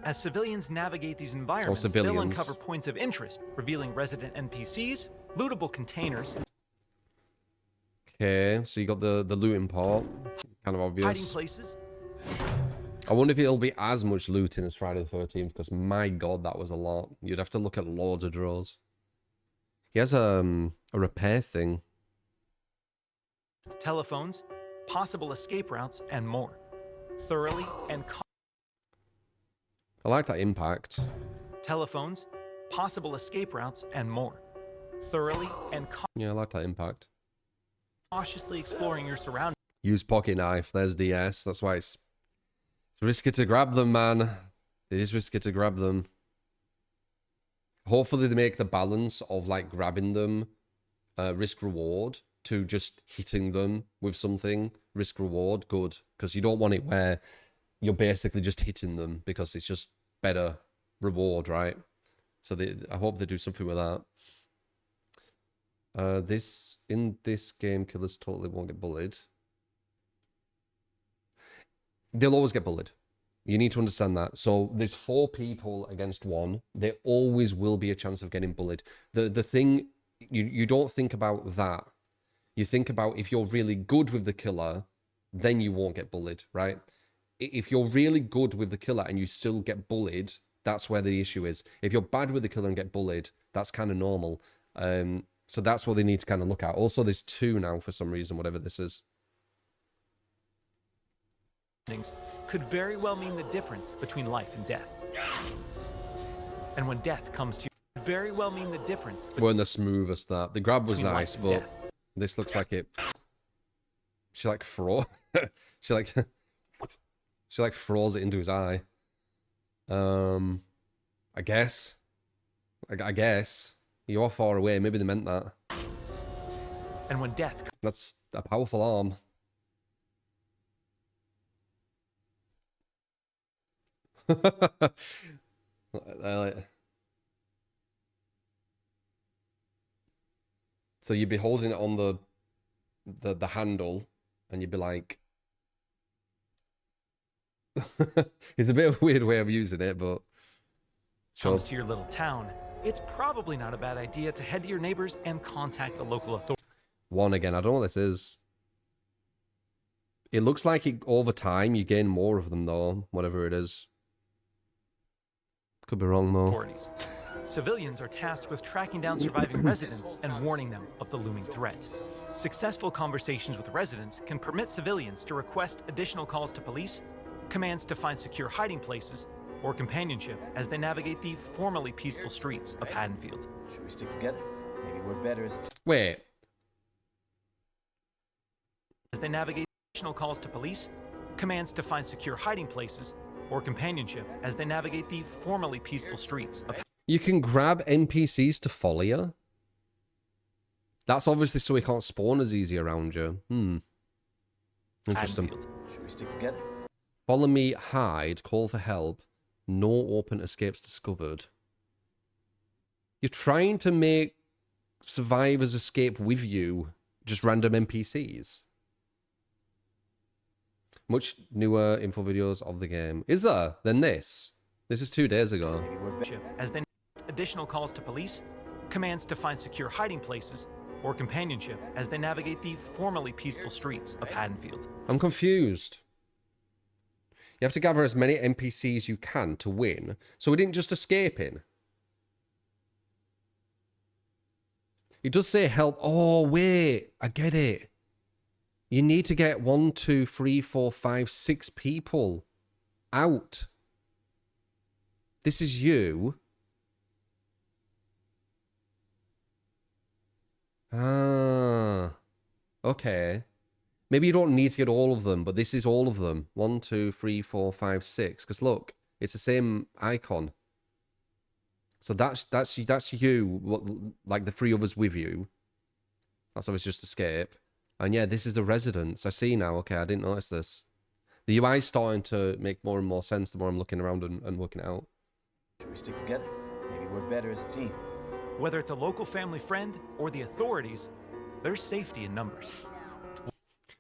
As civilians navigate these environments, they'll civilians. uncover points of interest, revealing resident NPCs, lootable containers, Okay, so you got the looting part. Kind of hiding obvious. places, I wonder if it'll be as much looting as Friday the 13th, because my god, that was a lot. You'd have to look at loads of draws. He has a repair thing. telephones, possible escape routes, and more. Thoroughly and I like that impact. telephones, possible escape routes, and more. Thoroughly and Yeah, I like that impact. cautiously exploring your surroundings. Use pocket knife. There's DS. That's why it's risky to grab them, man. It is risky to grab them. Hopefully they make the balance of like grabbing them, risk reward, to just hitting them with something, risk reward, good. Because you don't want it where you're basically just hitting them because it's just better reward, right? So I hope they do something with that. In this game, killers totally won't get bullied. They'll always get bullied. You need to understand that. So there's 4 people against 1. There always will be a chance of getting bullied. The thing, you don't think about that. You think about if you're really good with the killer, then you won't get bullied, right? If you're really good with the killer and you still get bullied, that's where the issue is. If you're bad with the killer and get bullied, that's kind of normal. So that's what they need to kind of look at. Also, there's 2 now for some reason, whatever this is. Could very well mean the difference between life and death. And when death comes to you, could very well mean the difference Weren't the smoothest that. The grab was between nice, life but and death. this looks like it. She like she like she like throws it into his eye. I guess. I guess. You are far away. Maybe they meant that. And when death That's a powerful arm. So you'd be holding it on the handle, and you'd be like, it's a bit of a weird way of using it, but sure. comes to your little town, it's probably not a bad idea to head to your neighbors and contact the local authorities. 1 again. I don't know what this is. It looks like over time you gain more of them though, whatever it is. Could be wrong though. Civilians are tasked with tracking down surviving residents and warning them of the looming threat. Successful conversations with residents can permit civilians to request additional calls to police, commands to find secure hiding places, or companionship as they navigate the formerly peaceful streets of Haddonfield. Should we stick together? Maybe we're better as a team. Wait. As they navigate additional calls to police, commands to find secure hiding places, or companionship as they navigate the formerly peaceful streets of You can grab NPCs to follow you? That's obviously so he can't spawn as easy around you. Interesting. Haddonfield. Should we stick together? Follow me, hide, call for help. No open escapes discovered. You're trying to make survivors escape with you, just random NPCs. Much newer info videos of the game. Is there? Than this? This is 2 days ago. Maybe we're better. As they additional calls to police, commands to find secure hiding places, or companionship as they navigate the formerly peaceful streets of Haddonfield. I'm confused. You have to gather as many NPCs you can to win. So we didn't just escape in. It does say help. Oh, wait. I get it. You need to get 1, 2, 3, 4, 5, 6 people out. This is you. Ah. Okay. Maybe you don't need to get all of them, but this is all of them. 1, 2, 3, 4, 5, 6. Because look, it's the same icon. So that's you, like the 3 others with you. That's obviously just escape. And yeah, this is the residence. I see now. Okay, I didn't notice this. The UI is starting to make more and more sense the more I'm looking around and working it out. Should we stick together? Maybe we're better as a team. Whether it's a local family friend or the authorities, there's safety in numbers.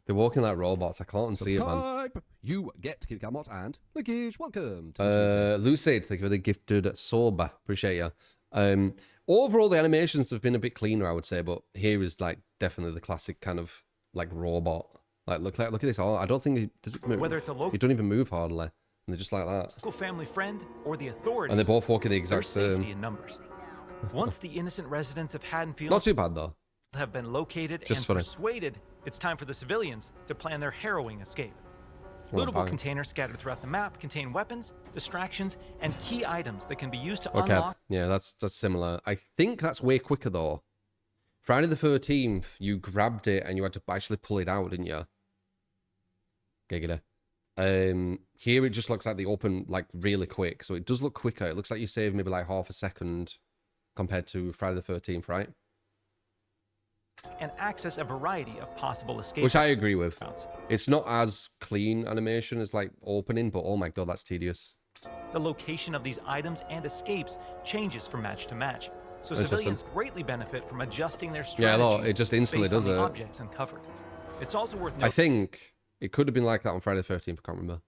They're walking like robots. I can't unsee it, man. Subscribe. You get Kit Kat Mod and Luggage. Welcome to the Lucid, thank you for the gifted sober. Appreciate you. Overall, the animations have been a bit cleaner, I would say, but here is like definitely the classic kind of like robot. Like look at this. Oh, I don't think it does it move. Whether it's a local It don't even move hardly, and they're just like that. family friend or the authorities, And they're both walking the exact there's safety same. in numbers. Once the innocent residents of Haddonfield Not too bad though. have been located Just and funny. persuaded, it's time for the civilians to plan their harrowing escape. Well, Lootable bang. containers scattered throughout the map contain weapons, distractions, and key items that can be used to Okay, unlock. yeah, that's similar. I think that's way quicker though. Friday the 13th, you grabbed it and you had to actually pull it out, didn't you? Giggity. Here it just looks like they open like really quick, so it does look quicker. It looks like you save maybe like half a second compared to Friday the 13th, right? And access a variety of possible escape Which I agree with. routes. It's not as clean animation as like opening, but oh my god, that's tedious. The location of these items and escapes changes from match to match, so Interesting. civilians greatly benefit from adjusting their Yeah, strategies. look, it just instantly based on does the it. objects uncovered. It's also worth I think it could have been like that on Friday the 13th, I can't remember.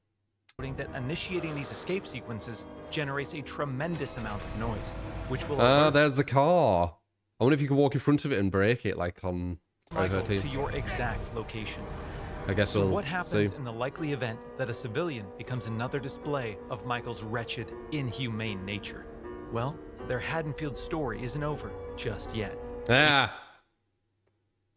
noting that initiating these escape sequences generates a tremendous amount of noise, which will Ah, alert there's the car. I wonder if you could walk in front of it and break it like on Friday the Michael to 13th. your exact location. I guess So we'll what happens see. in the likely event that a civilian becomes another display of Michael's wretched, inhumane nature? Well, their Haddonfield story isn't over just yet. Ah!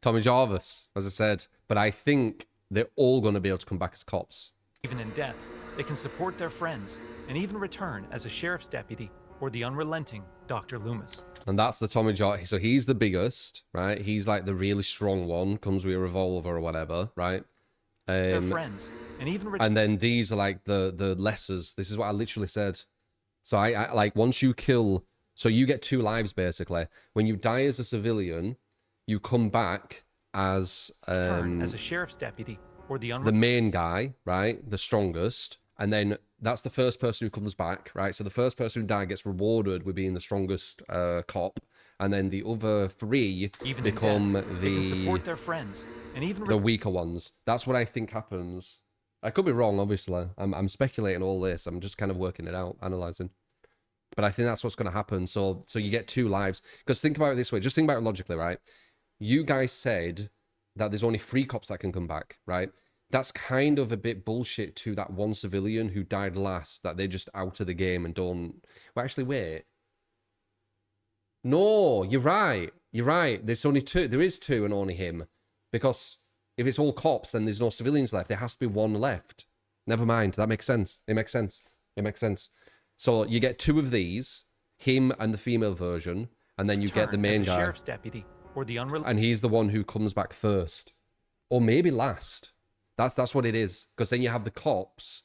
Tommy Jarvis, as I said. But I think they're all going to be able to come back as cops. Even in death, they can support their friends and even return as a sheriff's deputy or the unrelenting Dr. Loomis. And that's the Tommy Jarvis. So he's the biggest, right? He's like the really strong one, comes with a revolver or whatever, right? Their friends and even return. And then these are like the lessers. This is what I literally said. So I like once you kill, so you get 2 lives basically. When you die as a civilian, you come back as as a sheriff's deputy or the the main guy, right? The strongest. And then that's the first person who comes back, right? So the first person who died gets rewarded with being the strongest cop. And then the other 3 even become in death, they can support their friends and even the weaker ones. That's what I think happens. I could be wrong, obviously. I'm speculating all this. I'm just kind of working it out, analyzing. But I think that's what's going to happen. So you get 2 lives. Because think about it this way. Just think about it logically, right? You guys said that there's only 3 cops that can come back, right? That's kind of a bit bullshit to that one civilian who died last, that they're just out of the game and don't... Well, actually, wait. No, you're right. You're right. There's only 2. There is 2 and only him. Because if it's all cops, then there's no civilians left. There has to be 1 left. Never mind. That makes sense. It makes sense. It makes sense. So you get 2 of these, him and the female version, and then you get the main as a guy. sheriff's deputy or the And he's the one who comes back first. Or maybe last. That's what it is. Because then you have the cops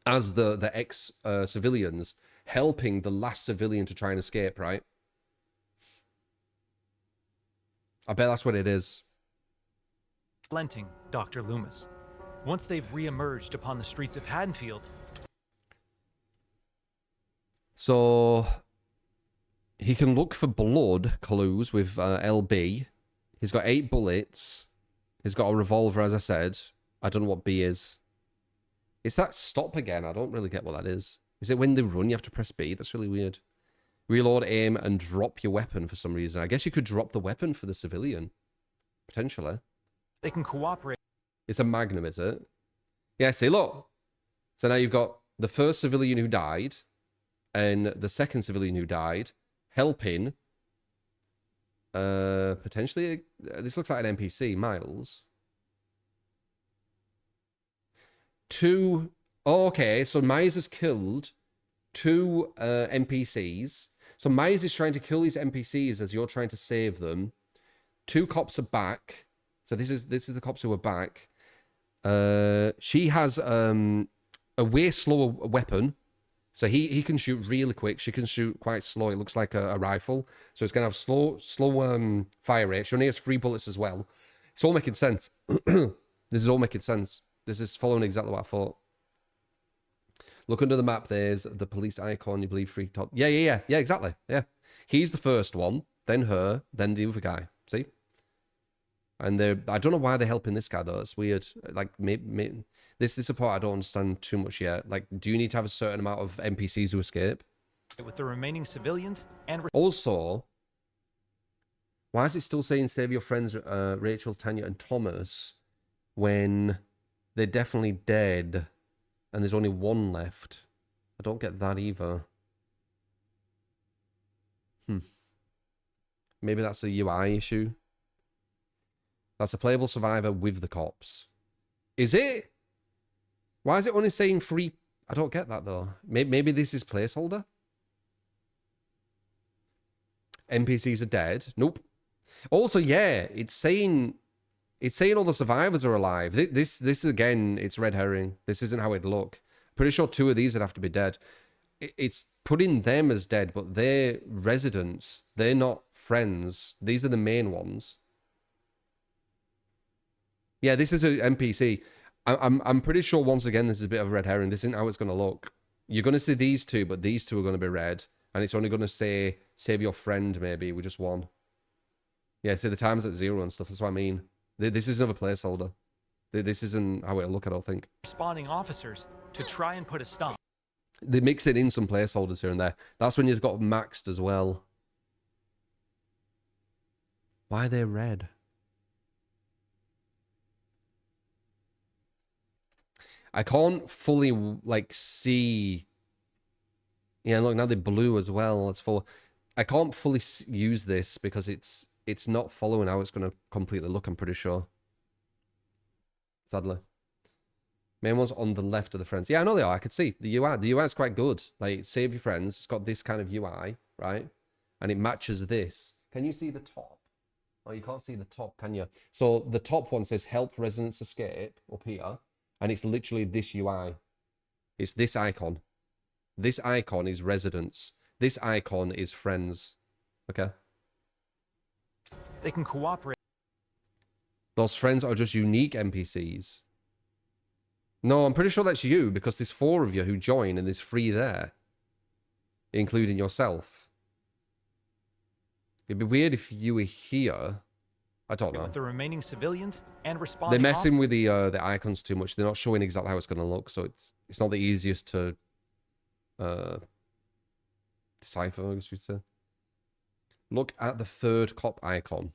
as the ex-civilians helping the last civilian to try and escape, right? I bet that's what it is. unrelenting Dr. Loomis. Once they've re-emerged upon the streets of Haddonfield, So he can look for blood clues with LB. He's got 8 bullets. He's got a revolver, as I said. I don't know what B is. Is that stop again? I don't really get what that is. Is it when they run you have to press B? That's really weird. Reload, aim, and drop your weapon for some reason. I guess you could drop the weapon for the civilian. Potentially. they can cooperate It's a Magnum, is it? Yeah, see, look. So now you've got the first civilian who died and the second civilian who died helping. Potentially, this looks like an NPC, Miles. 2. Oh, okay, so Myers has killed 2 NPCs. So Myers is trying to kill these NPCs as you're trying to save them. 2 cops are back. So this is the cops who are back. She has a way slower weapon. So he can shoot really quick. She can shoot quite slow. It looks like a rifle. So it's going to have slow fire rate. She only has 3 bullets as well. It's all making sense. This is all making sense. This is following exactly what I thought. Look under the map. There's the police icon. You believe 3 top. Yeah, exactly. Yeah. He's the first one, then her, then the other guy. See? And I don't know why they're helping this guy though. It's weird. Like maybe this is a part I don't understand too much yet. Like, do you need to have a certain amount of NPCs to escape? with the remaining civilians and Also, why is it still saying save your friends Rachel, Tanya, and Thomas when they're definitely dead and there's only 1 left? I don't get that either. Maybe that's a UI issue. That's a playable survivor with the cops. Is it? Why is it only saying free? I don't get that though. Maybe this is placeholder. NPCs are dead. Nope. Also, yeah, it's saying all the survivors are alive. This again, it's red herring. This isn't how it'd look. Pretty sure 2 of these would have to be dead. It's putting them as dead, but they're residents. They're not friends. These are the main ones. Yeah, this is an NPC. I'm pretty sure once again this is a bit of a red herring. This isn't how it's going to look. You're going to see these 2, but these 2 are going to be red, and it's only going to say save your friend maybe with just 1. Yeah, see the time's at 0 and stuff. That's what I mean. This is another placeholder. This isn't how it'll look, I don't think. Responding officers to try and put a stop. They mix it in some placeholders here and there. That's when you've got maxed as well. Why are they red? I can't fully like see. Yeah, look, now they're blue as well. That's for. I can't fully use this because it's not following how it's going to completely look, I'm pretty sure. Sadly. Main one's on the left of the friends. Yeah, I know they are. I could see the UI. The UI is quite good. Like, save your friends. It's got this kind of UI, right? And it matches this. Can you see the top? Oh, you can't see the top, can you? So the top one says help residents escape up here. And it's literally this UI. It's this icon. This icon is residents. This icon is friends. Okay? They can cooperate. Those friends are just unique NPCs. No, I'm pretty sure that's you because there's 4 of you who join and there's 3 there. Including yourself. It'd be weird if you were here. I don't know. With the remaining civilians and responding. They're messing with the icons too much. They're not showing exactly how it's going to look, so it's not the easiest to decipher, I guess you'd say. Look at the 3rd cop icon.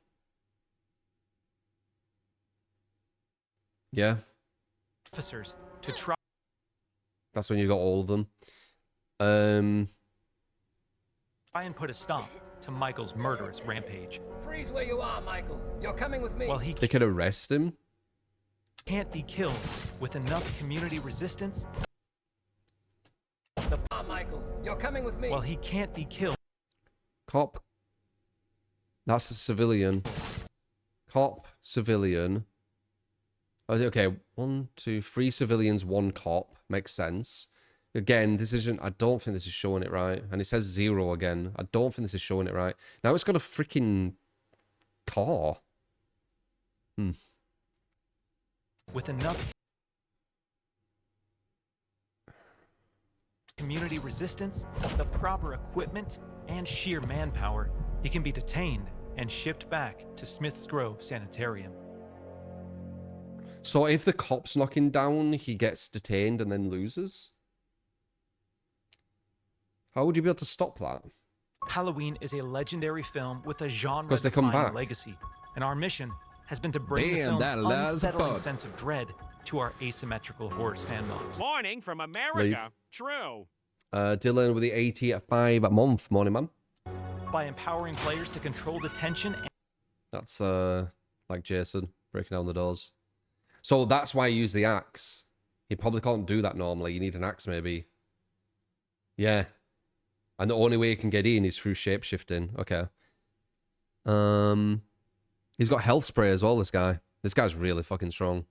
Yeah. Officers to try. That's when you got all of them. Try and put a stop to Michael's murderous rampage. Freeze where you are, Michael. You're coming with me. While he They could arrest him. can't be killed with enough community resistance. Michael, you're coming with me. While he can't be killed. Cop. That's a civilian. Cop, civilian. Okay, 1, 2, 3 civilians, 1 cop. Makes sense. Again, this isn't. I don't think this is showing it right. And it says 0 again. I don't think this is showing it right. Now it's got a freaking car. With enough community resistance, the proper equipment, and sheer manpower, he can be detained and shipped back to Smith's Grove Sanitarium. So if the cop's knocking down, he gets detained and then loses? How would you be able to stop that? Halloween is a legendary film with a 'Cause they come genre-defining back. legacy, and our mission has been to bring the Damn, film's that loves unsettling bug. sense of dread to our asymmetrical horror sandbox. Morning from America. Leave. True. Dylan with the 80 at 5 a month. Morning, man. By empowering players to control the tension and That's like Jason breaking down the doors. So that's why you use the axe. You probably can't do that normally. You need an axe maybe. Yeah. And the only way you can get in is through shape-shifting. Okay. He's got health spray as well, this guy. This guy's really fucking strong.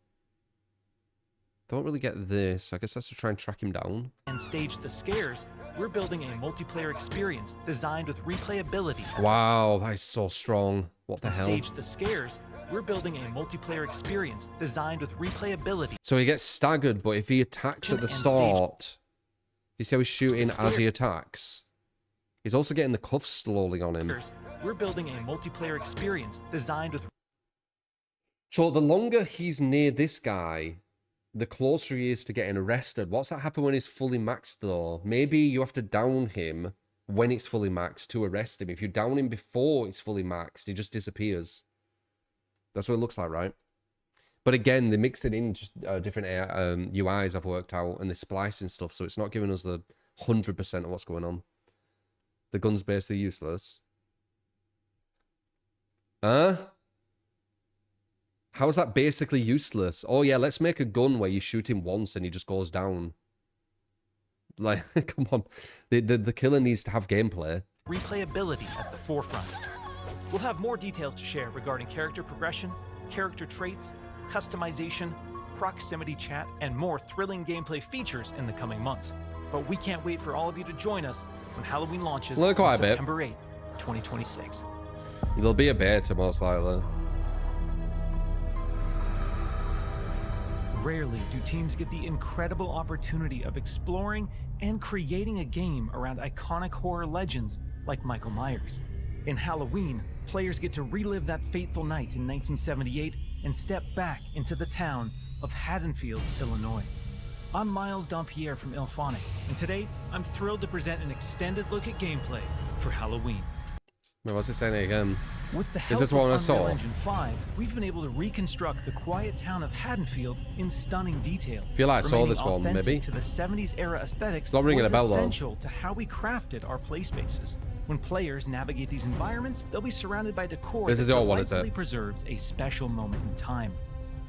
Don't really get this. I guess that's to try and track him down. stage the scares, we're building a multiplayer experience designed with replayability. Wow, that is so strong. What the hell? Stage the scares, we're building a multiplayer experience designed with replayability. So he gets staggered, but if he attacks at the And stage- start... You see how he's shooting as he Scare- attacks? He's also getting the cuffs slowly on him. We're building a multiplayer experience designed with So the longer he's near this guy, the closer he is to getting arrested. What's that happen when he's fully maxed though? Maybe you have to down him when it's fully maxed to arrest him. If you down him before it's fully maxed, he just disappears. That's what it looks like, right? But again, they mix it in just different UIs I've worked out, and they're splicing stuff, so it's not giving us the 100% of what's going on. The gun's basically useless. How is that basically useless? Oh yeah, let's make a gun where you shoot him once and he just goes down. Like, come on. The killer needs to have gameplay. Replayability at the forefront. We'll have more details to share regarding character progression, character traits, customization, proximity chat, and more thrilling gameplay features in the coming months. But we can't wait for all of you to join us when Halloween launches Look quite on a bit. September 8th, 2026. There'll be a beta most likely. Rarely do teams get the incredible opportunity of exploring and creating a game around iconic horror legends like Michael Myers. In Halloween, players get to relive that fateful night in 1978 and step back into the town of Haddonfield, Illinois. I'm Miles Dompierre from IllFonic, and today I'm thrilled to present an extended look at gameplay for Halloween. Wait, what's it saying again? With the Is help this of one I Unreal saw? Engine 5, we've been able to reconstruct the quiet town of Haddonfield in stunning detail. Feel like I saw remaining this one, authentic maybe. to the 70s era aesthetics It's not ringing was a bell, though. essential to how we crafted our play spaces. When players navigate these environments, they'll be surrounded by decor This that is all what it's delightfully at. preserves a special moment in time.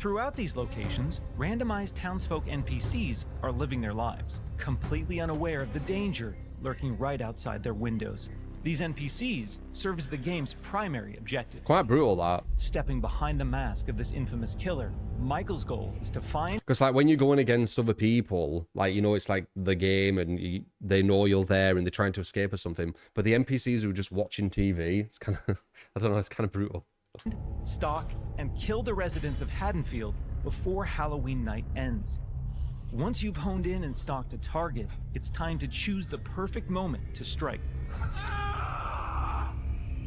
Throughout these locations, randomized townsfolk NPCs are living their lives, completely unaware of the danger lurking right outside their windows. These NPCs serve as the game's primary objectives. Quite brutal, that. Stepping behind the mask of this infamous killer, Michael's goal is to find Because, like, when you're going against other people, like, you know, it's like the game and they know you're there and they're trying to escape or something. But the NPCs who are just watching TV, it's kind of, I don't know, it's kind of brutal. stalk, and kill the residents of Haddonfield before Halloween night ends. Once you've honed in and stalked a target, it's time to choose the perfect moment to strike.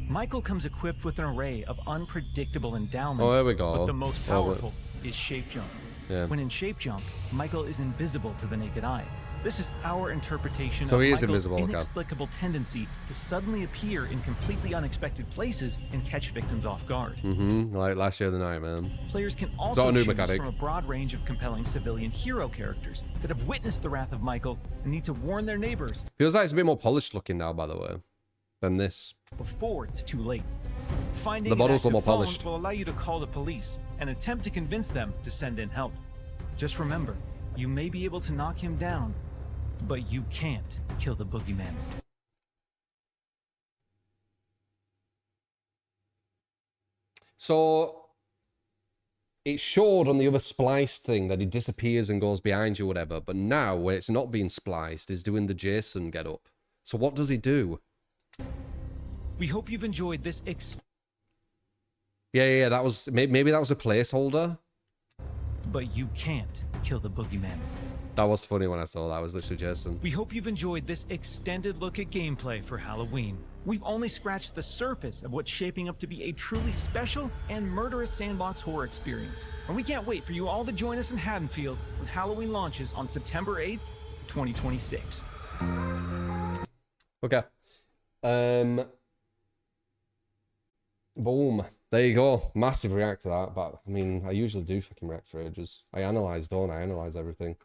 Michael comes equipped with an array of unpredictable endowments, Oh, there we go. but the most Oh, but- powerful is Shape Jump. Yeah. When in Shape Jump, Michael is invisible to the naked eye. This is our interpretation So of he is Michael's invisible, okay. inexplicable tendency to suddenly appear in completely unexpected places and catch victims off guard. Mm-hmm. Like last year of the night, man. Players can not also a new choose mechanic. from a broad range of compelling civilian hero characters that have witnessed the wrath of Michael and need to warn their neighbors Feels like it's a bit more polished looking now, by the way, than this. before it's too late. Finding The an models are active more phone polished. will allow you to call the police and attempt to convince them to send in help. Just remember, you may be able to knock him down, but you can't kill the boogeyman. So it showed on the other spliced thing that he disappears and goes behind you, whatever. But now, when it's not being spliced, he's doing the Jason get up. So what does he do? We hope you've enjoyed this Yeah, that was maybe that was a placeholder. but you can't kill the boogeyman. That was funny when I saw that. It was literally Jason. We hope you've enjoyed this extended look at gameplay for Halloween. We've only scratched the surface of what's shaping up to be a truly special and murderous sandbox horror experience. And we can't wait for you all to join us in Haddonfield when Halloween launches on September 8th, 2026. Okay. Boom. There you go. Massive react to that. But I mean, I usually do fucking react for ages. I analyze, don't I? I analyze everything.